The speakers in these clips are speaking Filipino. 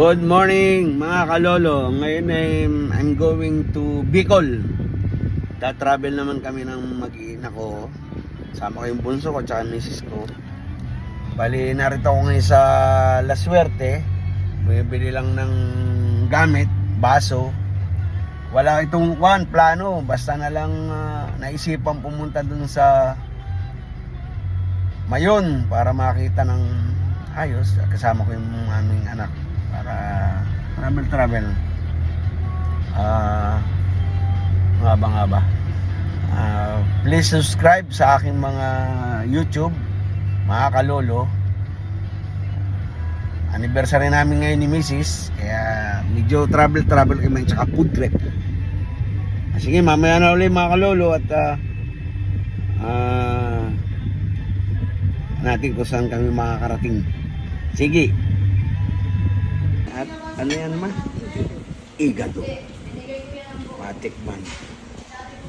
Good morning mga kalolo. Ngayon ay I'm going to Bicol. Ta-travel naman kami ng mag-iina ko. Sama ko yung bunso ko tsaka misis ko. Bali narito ako ngayon sa La Suerte. Bumibili lang ng gamit, baso. Wala itong plano. Basta na lang naisipan pumunta dun sa Mayon para makita ng ayos. Kasama ko yung aming anak para travel ngaba please subscribe sa aking mga YouTube mga kalolo. Anniversary namin ngayon ni Mrs. Kaya medyo travel kami tsaka food trip. Sige, mamaya na ulit mga kalolo at natin kung saan kami makakarating. Sige. At ano yan ma? Igado. Matikman.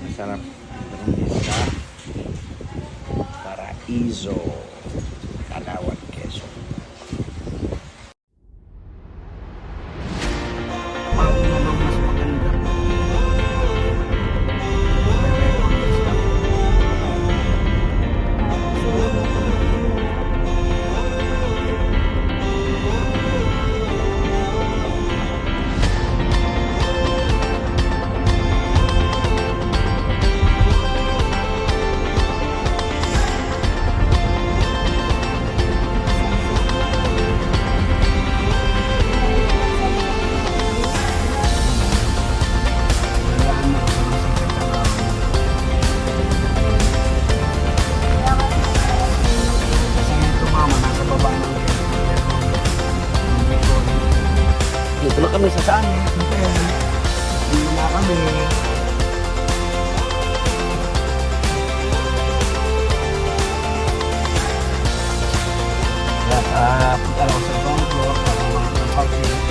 Masarap. Sa Paraiso. Kalawat, Quezon. Dito na kami sa saan. Dito na kami. At punta lang sa bangko para makapag-parking.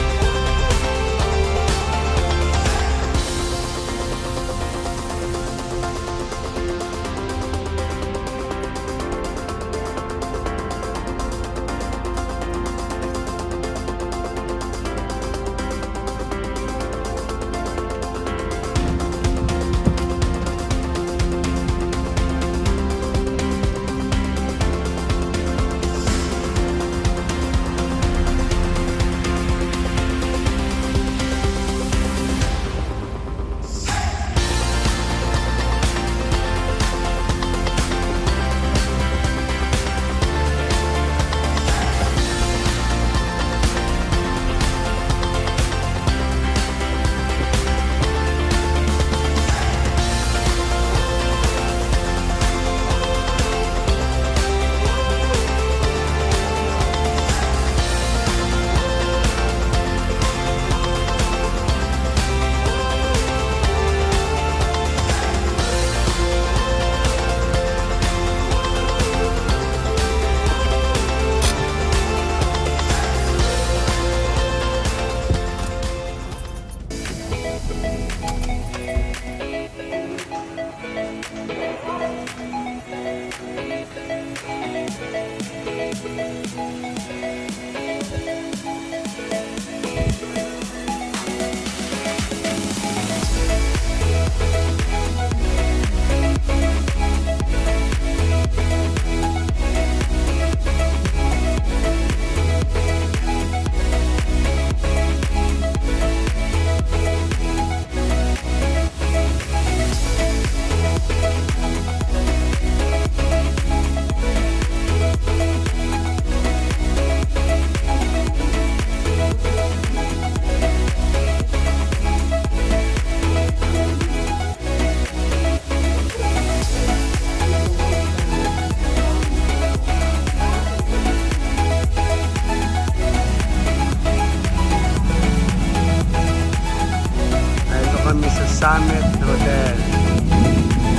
Summit Hotel.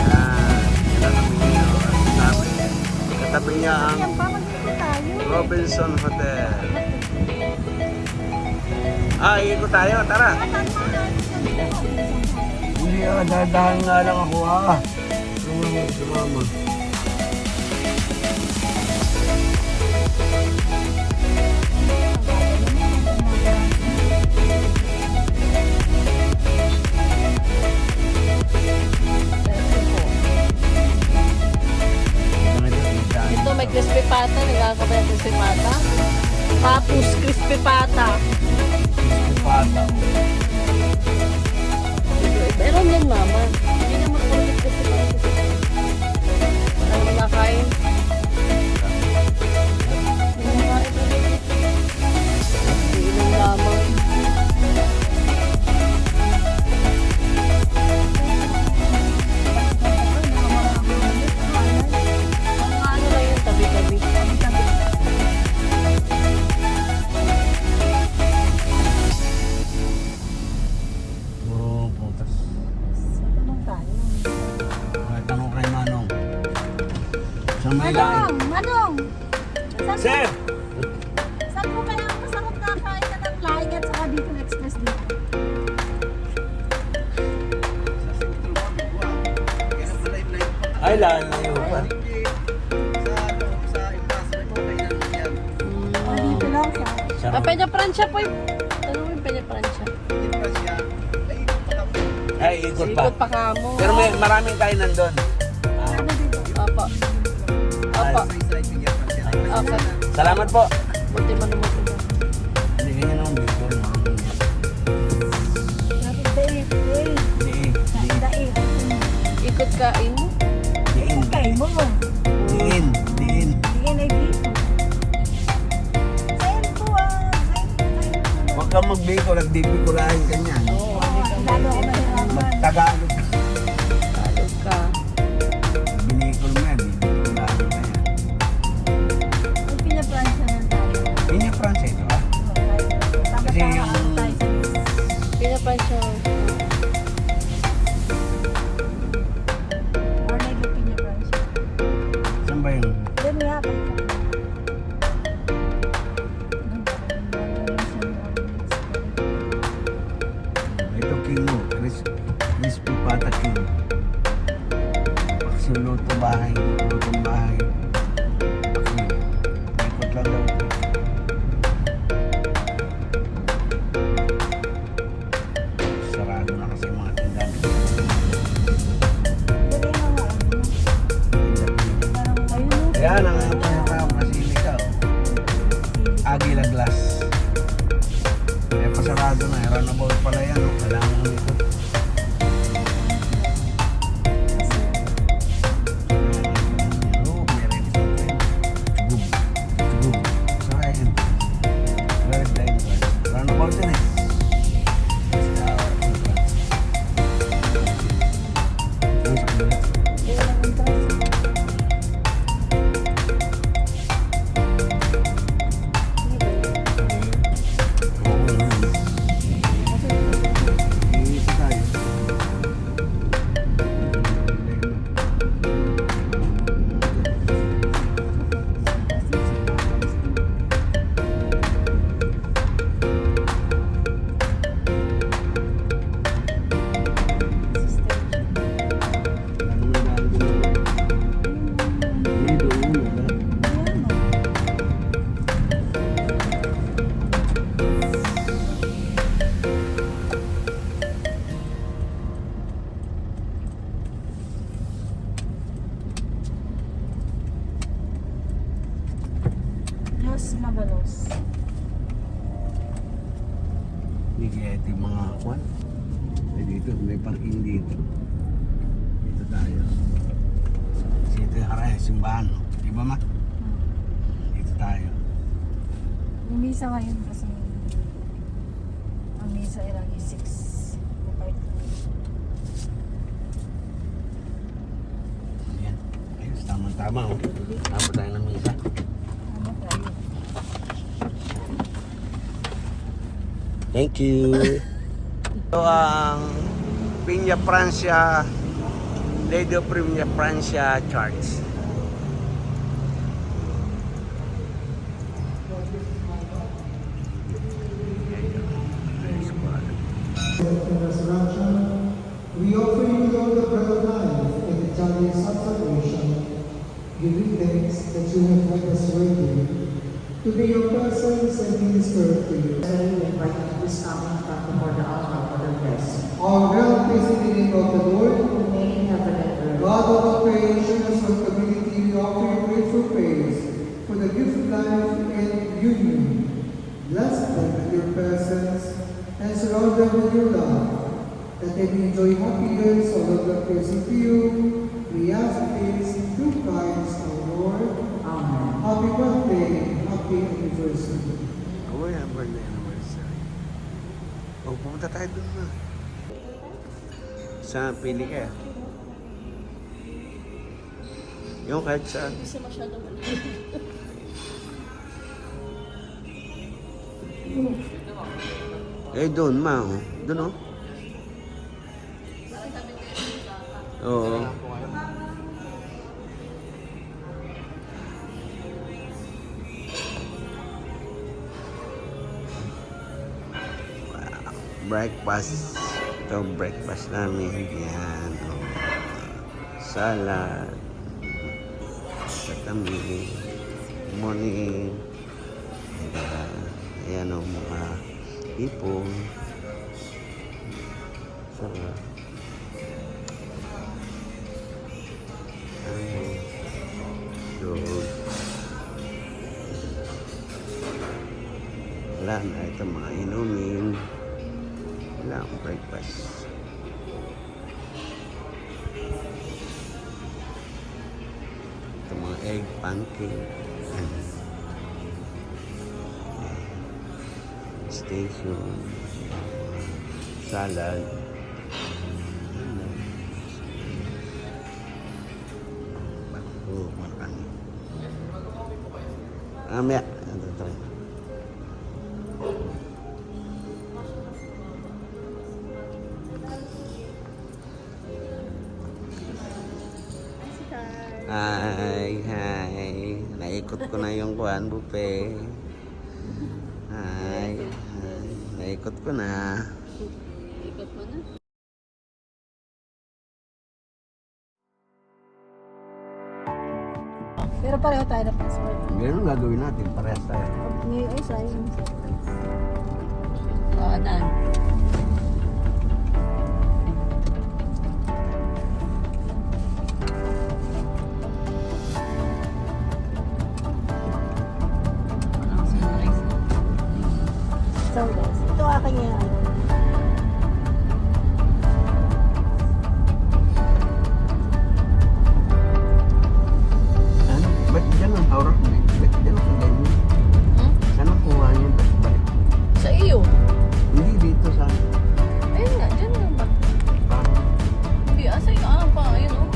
Yan. Yan kami ngayon. Summit. Katabi niya ang Robinson Hotel. Ikot tayo. Tara. Hindi, dadahan nga lang ako ha. Sumama. ba yung crispy pata? Tapos crispy pata. Pata. Meron din mama. Hindi naman ulit crispy pata. Ano na kain? Inom lamang. Ano lang yung tabi-tabi. Puro putas. Tanong tayo. Okay, tanong kay Manong. Saan may lain? Manong! Sir! Saan po kaya ang masarap kakain ka ng laing at saka dito ng express dito? Ay, lain na yun pa. O dito lang sa... Ah, Peña Francia po yung... Ano yung Peña Francia? Ay, ikot pa. Ikot pa kamo. Pero may maraming kainan doon. Ano dito? Opo. Opo. Okay. Salamat po. Buti mo naman ito. Hindi ganyan ang bicol. Daig. Daig. Ikot kain mo. Diin. Kain mo. Diin. Diin. Diin ay dito. Sa'yo po sa'yo. Huwag kang mag-bicol at bibicolahin ka niyan. Oo, Lalo ako mahirapan. Mag-Tagalog ka. talog ka. Binicol mo yan. Bibicolahin ka yan. Ang pinapransya ng tayo. Pinya France ito ha? Kasi yung- Peña Francia. Or maybe pinapransya. Saan ba yun? Yan nga. Ito king mo. Crispy pata king. Paksiw luto bahay. Lutong bahay. Paksiw. Ikot lang daw. Sarado na kasi mga tindahan. Ayan ang pinaka-basilika. Aguila Glass. Eh, pasarado na. Runabout pala yan. Oh. Kailangan mo ito. Oh, meron isang train. Tugub. Tugub. So, ayun. Where is the entrance? Runabout din eh. Basta, entrance. Yung sa kabila. Dito tayo. Diyos mabalos. Hindi kaya ito yung mga kwan. Eh, dito, may parking dito. Dito tayo. Kasi ito yung haraya, simbahan. No? Di ba ma? Dito tayo. Yung misa ngayon kasi ang misa ay lagi 6. Ayan. Ayos, tama-tama. Oh. Tama tayo ng misa. Ano tayo? Thank you. Ito ang Peña Francia, Lady of Peña Francia Church. Resurrection, we offer you, Lord, the bread of life and the chalice of salvation, giving thanks that you have led us worthy to be your presence and minister to you. We invite you to come and come before the altar for the blessing. Our help is in the name of the Lord, Who made heaven and earth. God of all creation and workability, we offer you grateful praise. for the gift of life and union. Bless them with your presence and surround them with your love, that they may enjoy happy years all of the praising to you. We ask this through Christ our Lord. Amen. Happy birthday, happy anniversary. Oo, yan, birthday anniversary. O, pumunta tayo doon na. Saan pili ka? Yung kahit saan. Kasi masyado maliit. Eh, doon, ma, oh. Doon, oh. Oo. Wow. Breakfast. Ito, breakfast namin. Yan, oh. Salad. Katamin. Morning. Ayan, oh, mga ipon. Sarap. Good. Wala na ito mga inumin. Wala akong breakfast. Ito mga egg pancake. Station. Salad. Oh, makan. Mamaya. Ito. Hi. Naikot ko na yung kuan buffet. Hi. Naikot ko na. Ikot mo na. Pero pareho tayo ng password. Ganun gagawin natin. Parehas tayo. Ngayon ay sayang. Oo, Dan. Walang sunrise na. So guys, ito aking yan. Ano? Ba't ganun? Hawrak mo. Ba't ganun ka ganyan? Hmm? Saan ang kuha niyo? Ba't? Sa iyo. Hindi dito sa... Ayun nga, dyan nga ba? Parang... Hindi, sa iyo. Ah, pa, ayun oh.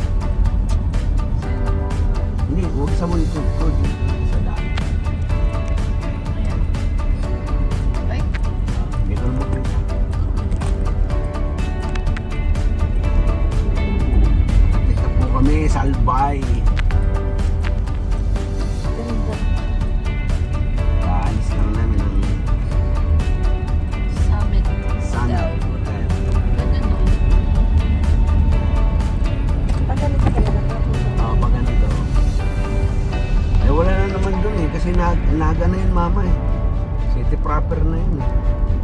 Hindi, huwag sa monitor ko. Dito sa daan. Ayan. Ay, Ganun mo ko. Dito po kami sa Albay. Ganda. Kaalis lang namin ng Summit. Summit Hotel. Ganda no? Pag ganito talaga. Oo, pag ganito. Ay, wala na naman dun eh. Kasi naga na yun, mama eh. City proper na yun eh.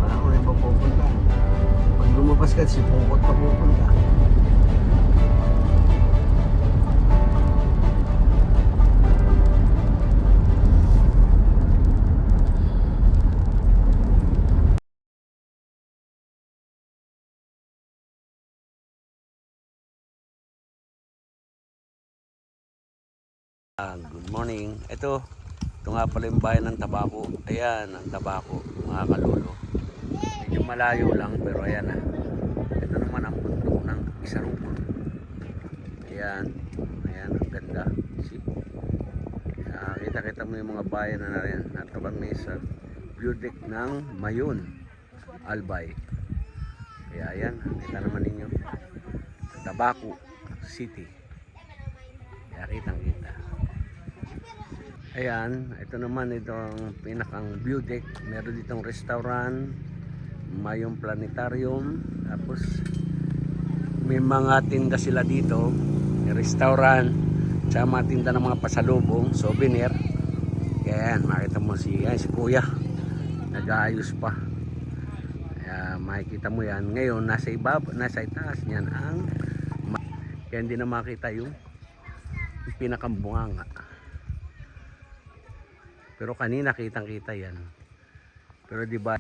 Wala ko na iba pupunta. Pag lumabas ka, si Pungkot pa pupunta. Good morning. Ito nga pala yung bayan ng Tabaco. Ayan, ang Tabaco, mga kalolo. Medyo malayo lang, pero ayan na. Ito naman ang bundok ng Isarugod. Ayan, ang ganda. See? Kita-kita mo yung mga bayan na narin. Nato kami sa view deck ng Mayon, Albay. Kaya ayan, kita naman ninyo. Tabaco City. Kaya kitang-kita. Ayan, ito naman itong pinakang view deck. Meron ditong restaurant, mayong planetarium, tapos may mga tinda sila dito, may restaurant, tsaka mga tinda ng mga pasalubong, souvenir. Kaya yan, makita mo si Kuya, nag-aayos pa. Kaya makikita mo yan. Ngayon, nasa itaas niyan ang, kaya hindi na makita yung pinakambunganga. Pero kanina kitang-kita yan. Pero di ba,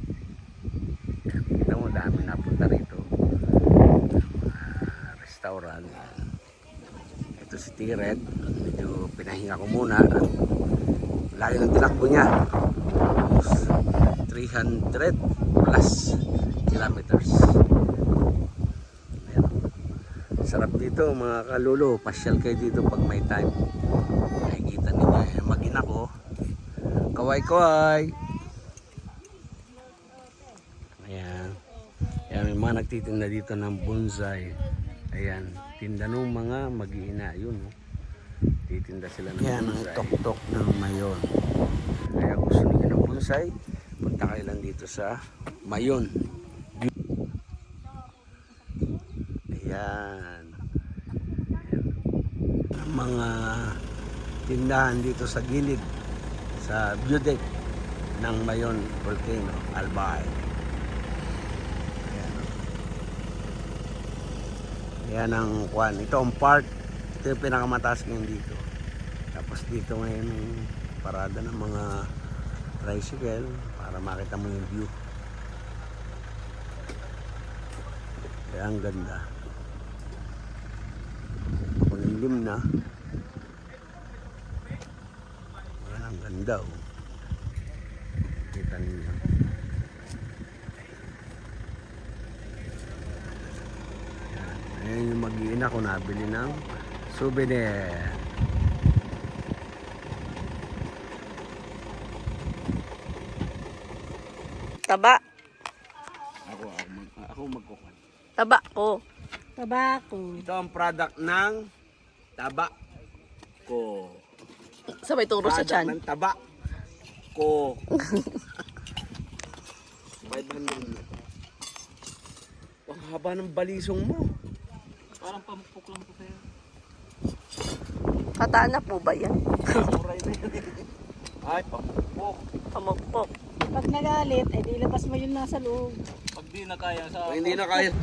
kita mo dami napunta rito. Restaurant. Ito si T-Red. Medyo pinahinga ko muna. Layo ng tinakbo niya. 300 plus kilometers. Ayan. Sarap dito mga kalolo. Pasyal kayo dito pag may time. Nakikita ninyo yung mag-ina ko. Kaway-kaway. Ayan. Ayan, may mga nagtitinda dito ng bonsai. Ayan, tinda ng mga mag-iina. Yun, oh. Titinda sila ng Yan ang bonsai. tok-tok ng Mayon. Kaya gusto niyo ng bonsai, punta kayo lang dito sa Mayon. Ayan. Ayan. Ang mga tindahan dito sa gilid, sa view deck ng Mayon Volcano, Albay. Ayan. Ayan ang kwan. Ito ang park. Ito yung pinakamataas ngayon dito. Tapos dito ngayon yung parada ng mga tricycle para makita mo yung view. Kaya ang ganda. Kulimlim na. Ayan ang ganda, oh. Kita ninyo. Ayan yung mag-iina ko nabili ng souvenir. Taba. Ako magkukuha. Taba ko. Tabako. Ito ang product ng taba ko. Sabay turo sa Product tiyan. ng taba ko. 500. Ang haba ng balisong mo. Parang pamukpok lang po sa'yo. Katana po ba yan? Samurai na yan. Ay, pamukpok. Pamukpok. Pag nagalit, eh di labas mo yung nasa loob. Pag hindi na kaya